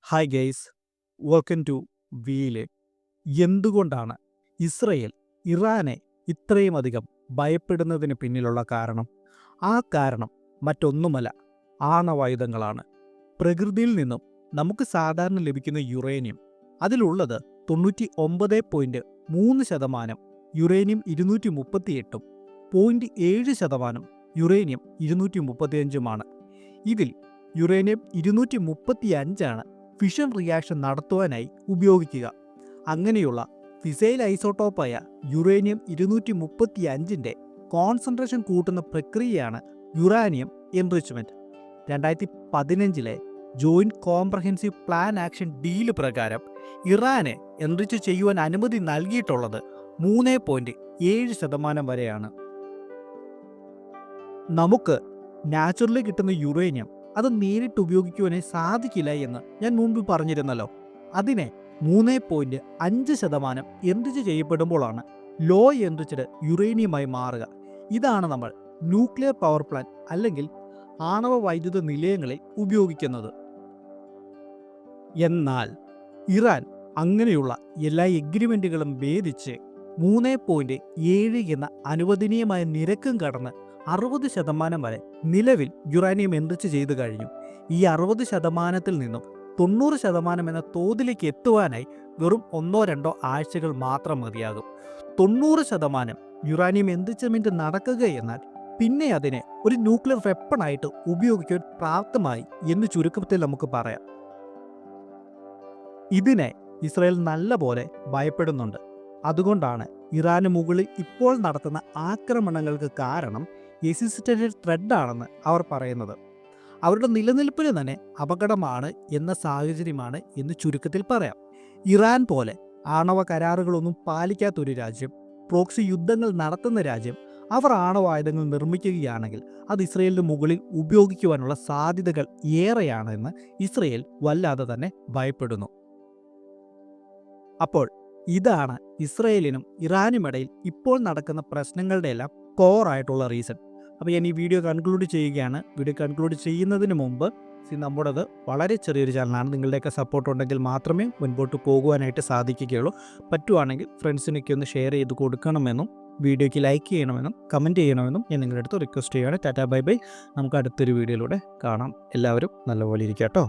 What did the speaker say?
Hi guys, welcome to വീല്. എന്തുകൊണ്ടാണ് Israel ഇറാനെ ഇത്രയും അധികം ഭയപ്പെടുന്നതിന് പിന്നിലുള്ള കാരണം? ആ കാരണം മറ്റൊന്നുമല്ല, ആണവായുധങ്ങളാണ്. പ്രകൃതിയിൽ നിന്നും നമുക്ക് സാധാരണ ലഭിക്കുന്ന യുറേനിയം അതിലുള്ളത് 99.3% യുറേനിയം 238ഉം 0.7% യുറേനിയം 235ഉമാണ്. ഇതിൽ യുറേനിയം 235 ഫിഷൻ റിയാക്ഷൻ നടത്തുവാനായി ഉപയോഗിക്കുക. അങ്ങനെയുള്ള ഫിസൈൽ ഐസോട്ടോപ്പായ യുറേനിയം 235 കോൺസെൻട്രേഷൻ കൂട്ടുന്ന പ്രക്രിയയാണ് uranium enrichment. 2015 joint comprehensive plan action deal പ്രകാരം ഇറാനെ എൻറിച്ച് ചെയ്യുവാൻ അനുമതി നൽകിയിട്ടുള്ളത് 3.7% വരെയാണ്. നമുക്ക് നാച്ചുറലി കിട്ടുന്ന യുറേനിയം അത് നേരിട്ട് ഉപയോഗിക്കുവാനേ സാധിക്കില്ല എന്ന് ഞാൻ മുമ്പ് പറഞ്ഞിരുന്നല്ലോ. അതിനെ 3.5% എൻറിച്ച് ചെയ്യപ്പെടുമ്പോഴാണ് ലോ എൻറിച്ച്ഡ് യുറേനിയമായി മാറുക. ഇതാണ് നമ്മൾ ന്യൂക്ലിയർ പവർ പ്ലാന്റ് അല്ലെങ്കിൽ ആണവ വൈദ്യുത നിലയങ്ങളിൽ ഉപയോഗിക്കുന്നത്. എന്നാൽ ഇറാൻ അങ്ങനെയുള്ള എല്ലാ എഗ്രിമെൻറ്റുകളും ഭേദിച്ച് 3.7 എന്ന അനുവദനീയമായ നിരക്കും കടന്ന് 60% വരെ നിലവിൽ യുറാനിയം എൻറിച്ച് ചെയ്തു കഴിഞ്ഞു. ഈ 60% നിന്നും 90% എന്ന തോതിലേക്ക് എത്തുവാനായി വെറും 1-2 ആഴ്ചകൾ മാത്രം മതിയാകും. 90% യുറാനിയം എൻറിച്ച്മെൻറ്റ് നടക്കുക എന്നാൽ പിന്നെ അതിനെ ഒരു ന്യൂക്ലിയർ വെപ്പണായിട്ട് ഉപയോഗിക്കാൻ പ്രാപ്തമായി എന്ന് ചുരുക്കത്തിൽ നമുക്ക് പറയാം. ഇതിനെ ഇസ്രായേൽ നല്ലപോലെ ഭയപ്പെടുന്നുണ്ട്. അതുകൊണ്ടാണ് ഇറാന് മുകളിൽ ഇപ്പോൾ നടത്തുന്ന ആക്രമണങ്ങൾക്ക് കാരണം എസിസ്റ്റഡ് ത്രെഡാണെന്ന് അവർ പറയുന്നത്. അവരുടെ നിലനിൽപ്പിന് തന്നെ അപകടമാണ് എന്ന സാഹചര്യമാണ് എന്ന് ചുരുക്കത്തിൽ പറയാം. ഇറാൻ പോലെ ആണവ കരാറുകളൊന്നും പാലിക്കാത്തൊരു രാജ്യം, പ്രോക്സി യുദ്ധങ്ങൾ നടത്തുന്ന രാജ്യം, അവർ ആണവായുധങ്ങൾ നിർമ്മിക്കുകയാണെങ്കിൽ അത് ഇസ്രയേലിന് മുകളിൽ ഉപയോഗിക്കുവാനുള്ള സാധ്യതകൾ ഏറെയാണെന്ന് ഇസ്രയേൽ വല്ലാതെ തന്നെ ഭയപ്പെടുന്നു. അപ്പോൾ ഇതാണ് ഇസ്രയേലിനും ഇറാനുമിടയിൽ ഇപ്പോൾ നടക്കുന്ന പ്രശ്നങ്ങളുടെ എല്ലാം കോറായിട്ടുള്ള റീസൺ. അപ്പോൾ ഞാൻ ഈ വീഡിയോ കൺക്ലൂഡ് ചെയ്യുകയാണ്. വീഡിയോ കൺക്ലൂഡ് ചെയ്യുന്നതിന് മുമ്പ് നമ്മുടേത് വളരെ ചെറിയൊരു ചാനലാണ്. നിങ്ങളുടെയൊക്കെ സപ്പോർട്ട് ഉണ്ടെങ്കിൽ മാത്രമേ മുൻപോട്ട് പോകുവാനായിട്ട് സാധിക്കുകയുള്ളൂ. പറ്റുവാണെങ്കിൽ ഫ്രണ്ട്സിനൊക്കെ ഒന്ന് ഷെയർ ചെയ്ത് കൊടുക്കണമെന്നും വീഡിയോയ്ക്ക് ലൈക്ക് ചെയ്യണമെന്നും കമൻറ്റ് ചെയ്യണമെന്നും ഞാൻ നിങ്ങളുടെ അടുത്ത് റിക്വസ്റ്റ് ചെയ്യുകയാണ്. Tata bye bye. നമുക്ക് അടുത്തൊരു വീഡിയോയിലൂടെ കാണാം. എല്ലാവരും നല്ലപോലെ ഇരിക്കുക കേട്ടോ.